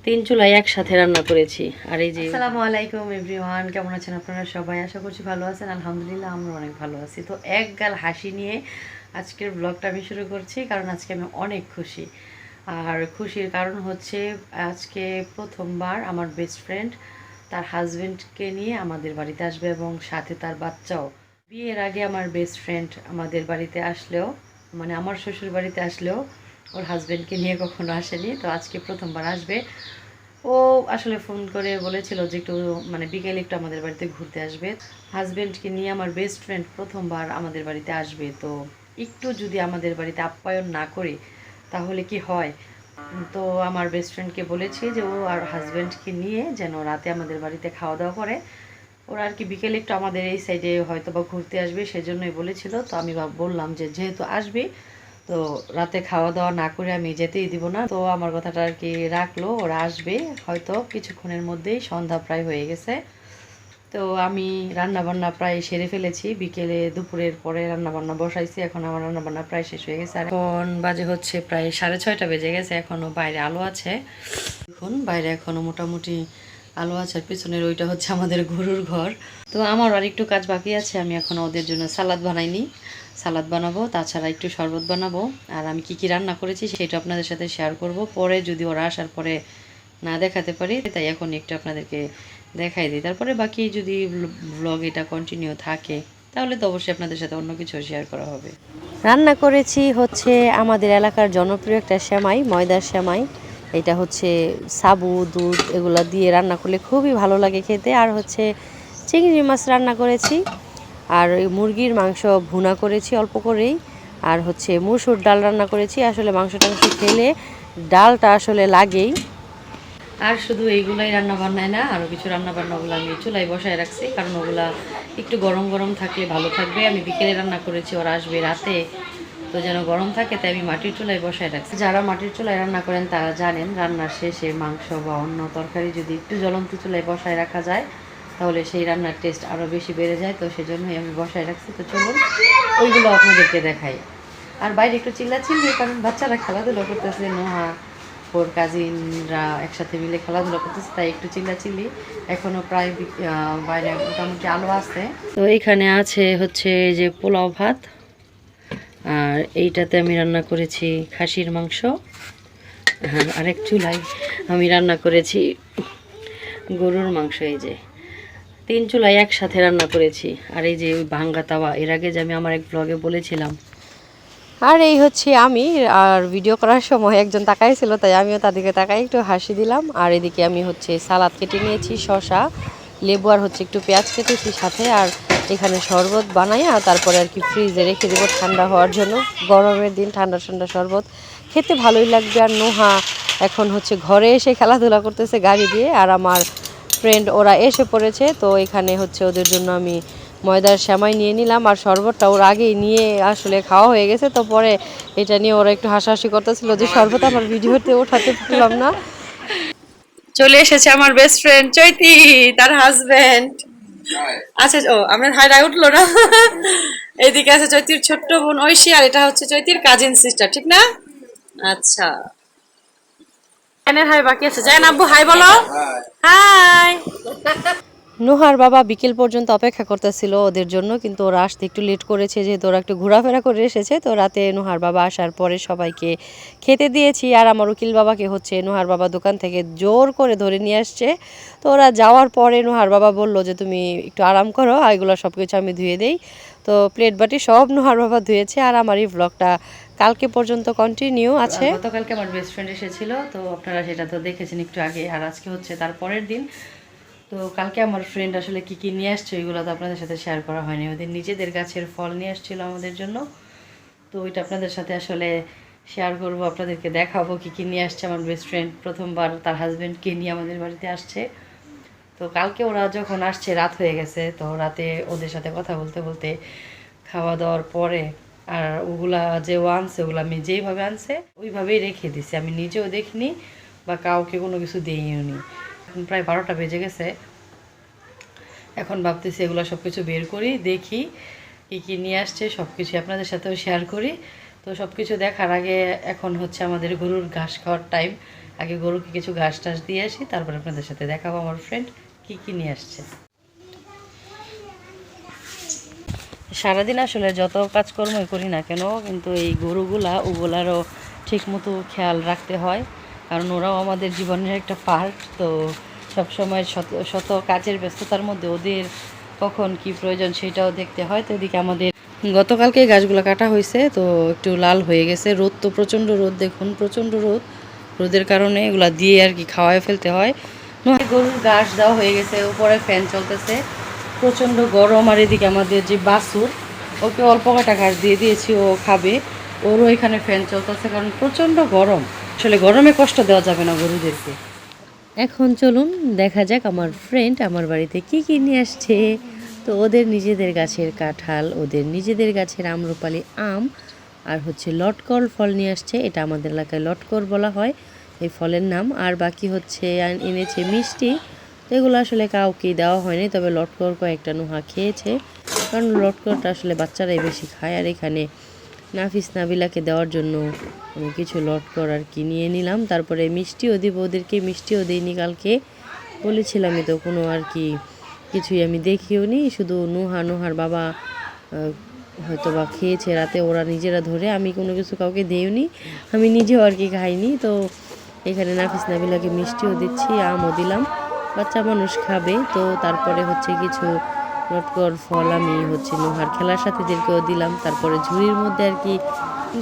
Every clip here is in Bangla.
তিন চুলায় একসাথে রান্না করেছি। আর এই যে আসসালামু আলাইকুম এভরিওয়ান, কেমন আছেন আপনারা সবাই? আশা করছি ভালো আছেন। আলহামদুলিল্লাহ আমরা অনেক ভালো আছি। তো এক গাল হাসি নিয়ে আজকের ব্লগটা আমি শুরু করছি, কারণ আজকে আমি অনেক খুশি। আর খুশির কারণ হচ্ছে আজকে প্রথমবার আমার বেস্ট ফ্রেন্ড তার হাজব্যান্ডকে নিয়ে আমাদের বাড়িতে আসবে এবং সাথে তার বাচ্চাও। বিয়ের আগে আমার বেস্ট ফ্রেন্ড আমাদের বাড়িতে আসলেও, মানে আমার শ্বশুর বাড়িতে আসলেও ওর হাজব্যান্ডকে নিয়ে কখনো আসেনি। তো আজকে প্রথমবার আসবে। ও আসলে ফোন করে বলেছিল যে একটু মানে বিকেলে একটু আমাদের বাড়িতে ঘুরতে আসবে। হাজব্যান্ডকে নিয়ে আমার বেস্ট ফ্রেন্ড প্রথমবার আমাদের বাড়িতে আসবে, তো একটু যদি আমাদের বাড়িতে আপ্যায়ন না করি তাহলে কি হয়। তো আমার বেস্ট ফ্রেন্ডকে বলেছি যে ও আর হাজব্যান্ডকে নিয়ে যেন রাতে আমাদের বাড়িতে খাওয়া দাওয়া করে। ওরা আর কি বিকেলে একটু আমাদের এই সাইডে হয়তো বা ঘুরতে আসবে, সেজন্যই বলেছিল। তো আমি বললাম যে যেহেতু আসবে তো রাতে খাওয়া দাওয়া না করে আমি যেতেই দিব না। তো আমার কথাটা আর কি রাখলো, ওরা আসবে হয়তো কিছুক্ষণের মধ্যেই, সন্ধ্যা প্রায় হয়ে গেছে। তো আমি রান্নাবান্না প্রায় সেরে ফেলেছি, বিকেলে দুপুরের পরে রান্নাবান্না বসাইছি। এখন আমার রান্নাবান্না প্রায় শেষ হয়ে গেছে। আর এখন বাজে হচ্ছে প্রায় 6:30 বেজে গেছে। এখনও বাইরে আলো আছে, দেখুন বাইরে এখনও মোটামুটি আলো আছে। আর পিছনের ওইটা হচ্ছে আমাদের গরুর ঘর। তো আমার আর একটু কাজ বাকি আছে, আমি এখন ওদের জন্য সালাদ বানাইনি, সালাদ বানাবো, তাছাড়া একটু শরবত বানাবো। আর আমি কি কি রান্না করেছি সেটা আপনাদের সাথে শেয়ার করব পরে, যদি ওরা আসার পরে না দেখাতে পারি, তাই এখন একটু আপনাদেরকে দেখাই দিই। তারপরে বাকি যদি ব্লগ এটা কন্টিনিউ থাকে তাহলে তো অবশ্যই আপনাদের সাথে অন্য কিছু শেয়ার করা হবে। রান্না করেছি হচ্ছে আমাদের এলাকার জনপ্রিয় একটা সেমাই, ময়দার সেমাই। এটা হচ্ছে সাবু দুধ এগুলা দিয়ে রান্না করলে খুবই ভালো লাগে খেতে। আর হচ্ছে চিংড়ি মাছ রান্না করেছি, আর মুরগির মাংস ভুনা করেছি অল্প করেই। আর হচ্ছে মসুর ডাল রান্না করেছি। আসলে মাংস টাংস খেলে ডালটা আসলে লাগেই। আর শুধু এইগুলাই রান্না বান্নায় না, আরও কিছু রান্না বান্নাগুলো আমি চুলায় বসায় রাখছি, কারণ ওগুলা একটু গরম গরম থাকলে ভালো থাকবে। আমি বিকেলে রান্না করেছি, ওরা আসবে রাতে, তো যেন গরম থাকে তাই আমি মাটির চুলায় বসায় রাখছি। যারা মাটির চুলায় রান্না করেন তারা জানেন, রান্নার শেষে মাংস বা অন্য তরকারি যদি একটু জ্বলন্ত চুলায় বসায় রাখা যায় তাহলে সেই রান্নার টেস্ট আরও বেশি বেড়ে যায়। তো সেজন্যই আমি বসায় রাখছি। তো চলুন ওইগুলো আপনাদেরকে দেখাই। আর বাইরে একটু চিল্লাচিল্লি, কারণ বাচ্চারা খেলাধুলা করতেছে, নোহা ওর কাজিনরা একসাথে মিলে খেলাধুলা করতেছে, তাই একটু চিল্লাচিল্লি। এখনও প্রায় বাইরে মোটামুটি আলো আছে। তো এখানে আছে হচ্ছে যে পোলাও ভাত, আর এইটাতে আমি রান্না করেছি খাসির মাংস। আর আরেক চুলায় আমি রান্না করেছি গরুর মাংস। এই যে তিন চুলায় একসাথে রান্না করেছি। আর এই যে ওই ভাঙ্গা তাওয়া, এর আগে যে আমি আমার এক ব্লগে বলেছিলাম। আর এই হচ্ছে আমি, আর ভিডিও করার সময় একজন তাকাইছিল, তাই আমিও তাদেরকে তাকাই একটু হাসি দিলাম। আর এদিকে আমি হচ্ছে সালাদ কেটে নিয়েছি, শসা লেবু আর হচ্ছে একটু পেঁয়াজ কেটেছি সাথে। আর এখানে শরবত বানাই, আর তারপরে আর কি ফ্রিজে রেখে দেবো ঠান্ডা হওয়ার জন্য। গরমের দিন ঠান্ডা ঠান্ডা শরবত খেতে ভালোই লাগবে। আর নোহা এখন হচ্ছে ঘরে এসে খেলাধুলা করতেছে গাড়ি দিয়ে। আর আমার ফ্রেন্ড ওরা এসে পড়েছে, তো এখানে হচ্ছে ওদের জন্য আমি ময়দার সেমাই নিয়ে নিলাম। আর শরবতটা ওর আগেই নিয়ে আসলে খাওয়া হয়ে গেছে, তো পরে এটা নিয়ে ওরা একটু হাসাহাসি করতেছিল যে শরবত আমার ভিডিওতে ওঠাতে পারলাম না। চলে এসেছে আমার বেস্ট ফ্রেন্ড চৈতি, তার হাজবেন্ড। আচ্ছা, ও আপনার হাইরাই উঠলো না। এইদিকে আছে চৈতির ছোট্ট বোন ঐশী, আর এটা হচ্ছে চৈতির কাজিন সিস্টার, ঠিক না? আচ্ছা, হাই বাকি আছে, যায় না আব্বু হাই বলো। হাই। নোহার বাবা বিকেল পর্যন্ত অপেক্ষা করতেছিল ওদের জন্য, কিন্তু ওরা আসতে একটু লেট করেছে, যেহেতু ওরা একটু ঘোরাফেরা করে এসেছে। তো রাতে নোহার বাবা আসার পরে সবাইকে খেতে দিয়েছি। আর আমার উকিল বাবাকে হচ্ছে নোহার বাবা দোকান থেকে জোর করে ধরে নিয়ে আসছে। তো ওরা যাওয়ার পরে নোহার বাবা বলল যে তুমি একটু আরাম করো, এগুলো সব কিছু আমি ধুয়ে দেই। তো প্লেট বাটি সব নোহার বাবা ধুয়েছে। আর আমার এই ব্লগটা কালকে পর্যন্ত কন্টিনিউ আছে। গতকালকে আমার বেস্ট ফ্রেন্ড এসেছিল, তো আপনারা সেটা তো দেখেছেন একটু আগে। আর আজকে হচ্ছে তার পরের দিন। তো কালকে আমার ফ্রেন্ড আসলে কি কি নিয়ে আসছে ওইগুলো তো আপনাদের সাথে শেয়ার করা হয়নি। ওদের নিজেদের গাছের ফল নিয়ে আসছিল আমাদের জন্য, তো ওইটা আপনাদের সাথে আসলে শেয়ার করব, আপনাদেরকে দেখাবো কি কি নিয়ে আসছে আমার বেস্ট ফ্রেন্ড। প্রথমবার তার হাজব্যান্ডকে নিয়ে আমাদের বাড়িতে আসছে। তো কালকে ওরা যখন আসছে রাত হয়ে গেছে, তো রাতে ওদের সাথে কথা বলতে বলতে খাওয়া দাওয়ার পরে, আর ওগুলা যে ও আনছে ওগুলো আমি যেইভাবে আনছে ওইভাবেই রেখে দিছি, আমি নিজেও দেখিনি বা কাউকে কোনো কিছু দিইও নি। এখন প্রায় 12টা বেজে গেছে। এখন ভাবতেছি এগুলো সব কিছু বের করি, দেখি কী কী নিয়ে আসছে, সব কিছু আপনাদের সাথেও শেয়ার করি। তো সব কিছু দেখার আগে এখন হচ্ছে আমাদের গরুর ঘাস খাওয়ার টাইম। আগে গরুকে কিছু ঘাস টাস দিয়ে আসি, তারপর আপনাদের সাথে দেখাবো আমার ফ্রেন্ড কি কি নিয়ে আসছে। সারাদিন আসলে যত কাজকর্মই করি না কেন, কিন্তু এই ওগুলারও ঠিক মতো খেয়াল রাখতে হয়, কারণ ওরাও আমাদের জীবনের একটা পার্ট। তো সবসময় শত কাজের ব্যস্ততার মধ্যে ওদের কখন কি প্রয়োজন সেটাও দেখতে হয়। তো এদিকে আমাদের গতকালকে গাছগুলো কাটা হয়েছে, তো একটু লাল হয়ে গেছে। রোদ তো প্রচণ্ড রোদ, দেখুন প্রচণ্ড রোদ। রোদের কারণে এগুলা দিয়ে আর কি খাওয়ায় ফেলতে হয়। গরুর ঘাস দেওয়া হয়ে গেছে, উপরে ফ্যান চলতেছে, প্রচণ্ড গরম। আর এদিকে আমাদের যে বাছুর, ওকে অল্প কটা ঘাস দিয়ে দিয়েছি, ও খাবে। ওরও এখানে ফ্যান চলতেছে, কারণ প্রচণ্ড গরম। আসলে গরমে কষ্ট দেওয়া যাবে না গরুদেরকে। এখন চলুন দেখা যাক আমার ফ্রেন্ড আমার বাড়িতে কি কি নিয়ে আসছে। তো ওদের নিজেদের গাছের কাঁঠাল, ওদের নিজেদের গাছের আম্রপালি আম, আর হচ্ছে লটকর ফল নিয়ে আসছে। এটা আমাদের এলাকায় লটকর বলা হয় এই ফলের নাম। আর বাকি হচ্ছে এনেছে মিষ্টি। তো এগুলো আসলে কাউকেই দেওয়া হয়নি, তবে লটকর কয়েকটা নুহা খেয়েছে, কারণ লটকরটা আসলে বাচ্চারাই বেশি খায়। আর এখানে নাফিস নাবিলাকে দেওয়ার জন্য আমি কিছু লটকর আর কি নিয়ে নিলাম। তারপরে মিষ্টিও দিব ওদেরকে, মিষ্টিও দিইনি কালকে, বলেছিলামই তো, কোনো আর কি কিছুই আমি দেখিও নি। শুধু নুহার বাবা হয়তো বা খেয়েছে রাতে, ওরা নিজেরা ধরে, আমি কোনো কিছু কাউকে দিইনি, আমি নিজেও আর কি খাইনি। তো এখানে নাফিস নাবিলাকে মিষ্টিও দিচ্ছি, আমও দিলাম, বাচ্চা মানুষ খাবে। তো তারপরে হচ্ছে কিছু লটকর ফল আমি হচ্ছে নুহার খেলার সাথীদেরকেও দিলাম। তারপরে ঝুড়ির মধ্যে আর কি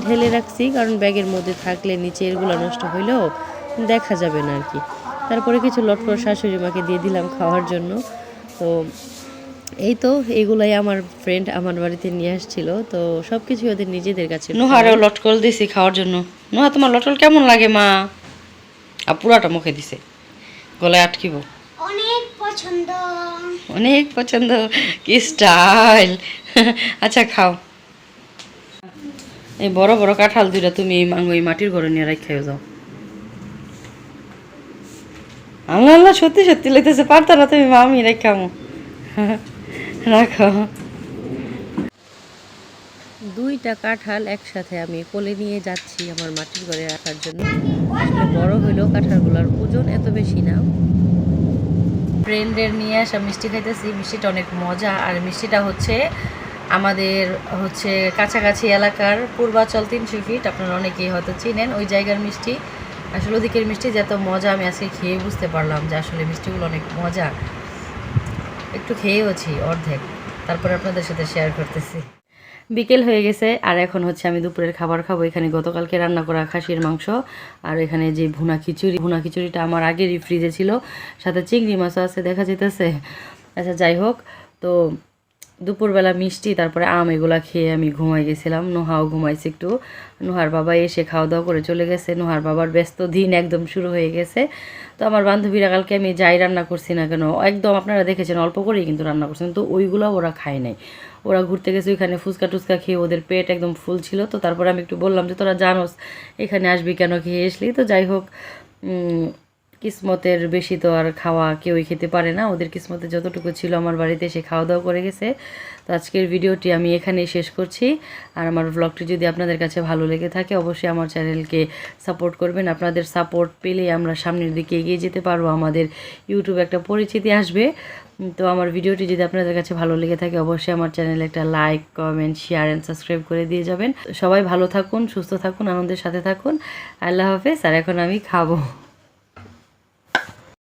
ঢেলে রাখছি, কারণ ব্যাগের মধ্যে থাকলে নিচে এগুলো নষ্ট হইলেও দেখা যাবে না আর কি। তারপরে কিছু লটকর শাশুড়ি মাকে দিয়ে দিলাম খাওয়ার জন্য। তো এই তো এগুলাই আমার ফ্রেন্ড আমার বাড়িতে নিয়ে আসছিল। তো সব কিছুই ওদের নিজেদের কাছে। নুহারেও লটকল দিছি খাওয়ার জন্য। নুহা, তোমার লটকল কেমন লাগে মা? আর পুরাটা মুখে দিছে, গলায় আটকিব। অনেক পছন্দ, অনেক পছন্দ, কি স্টাইল। আচ্ছা খাও। এই বড় বড় কাঁঠাল দুইটা তুমি ওই মাটির ঘরে নিয়ে রাখাইও যাও। আল্লাহ আল্লাহ, সত্যি সত্যি লেগেছে, পারতা না তুমি? মা আমি রাখামো, রাখো। দুইটা কাঁঠাল একসাথে আমি কোলে নিয়ে যাচ্ছি আমার মাটির ঘরে রাখার জন্য। আসলে বড় হইলেও কাঁঠালগুলোর ওজন এত বেশি না। ফ্রেন্ডের নিয়ে আসা মিষ্টি খাইতেছি, মিষ্টিটা অনেক মজা। আর মিষ্টিটা হচ্ছে আমাদের হচ্ছে কাছাকাছি এলাকার পূর্বাচল 300 ফিট, আপনারা অনেকেই হয়তো চিনেন ওই জায়গার মিষ্টি। আসলে ওদিকের মিষ্টি যে এত মজা আমি আজকে খেয়ে বুঝতে পারলাম যে আসলে মিষ্টিগুলো অনেক মজা। একটু খেয়েওছি অর্ধেক, তারপরে আপনাদের সাথে শেয়ার করতেছি। বিকেল হয়ে গেছে, আর এখন হচ্ছে আমি দুপুরের খাবার খাবো। এখানে গতকালকে রান্না করা খাসির মাংস, আর এখানে যে ভুনা খিচুড়িটা আমার আগেরই ফ্রিজে ছিল, সাথে চিংড়ি মাছও আছে দেখা যেতেছে। আচ্ছা যাই হোক, তো দুপুরবেলা মিষ্টি তারপরে আম এগুলা খেয়ে আমি ঘুমাই গেছিলাম। নোহাও ঘুমাইছে একটু। নোহার বাবা এসে খাওয়া দাওয়া করে চলে গেছে। নোহার বাবার ব্যস্ত দিন একদম শুরু হয়ে গেছে। তো আমার বান্ধবীরা কালকে আমি যাই রান্না করছি না কেন, একদম আপনারা দেখেছেন অল্প করেই কিন্তু রান্না করছেন, তো ওইগুলো ওরা খায় নাই। ওরা ঘুরতে গেছে, ওইখানে ফুচকা টুচকা খেয়ে ওদের পেট একদম ফুল ছিল। তো তারপরে আমি একটু বললাম যে তোরা জানোস এখানে আসবি কেন, খেয়ে আসলি। তো যাই হোক, কিসমতের বেশি তো আর খাওয়া কেউই খেতে পারে না। ওদের কিসমতে যতটুকু ছিল আমার বাড়িতে এসে খাওয়া দাওয়া করে গেছে। তো আজকের ভিডিওটি আমি এখানেই শেষ করছি। আর আমার ব্লগটি যদি আপনাদের কাছে ভালো লেগে থাকে, অবশ্যই আমার চ্যানেলকে সাপোর্ট করবেন। আপনাদের সাপোর্ট পেলেই আমরা সামনের দিকে এগিয়ে যেতে পারবো, আমাদের ইউটিউবে একটা পরিচিতি আসবে। তো আমার ভিডিওটি যদি আপনাদের কাছে ভালো লেগে থাকে, অবশ্যই আমার চ্যানেলে একটা like, comment, share and subscribe করে দিয়ে যাবেন। সবাই ভালো থাকুন, সুস্থ থাকুন, আনন্দের সাথে থাকুন। আল্লাহ হাফেজ। আর এখন আমি খাবো।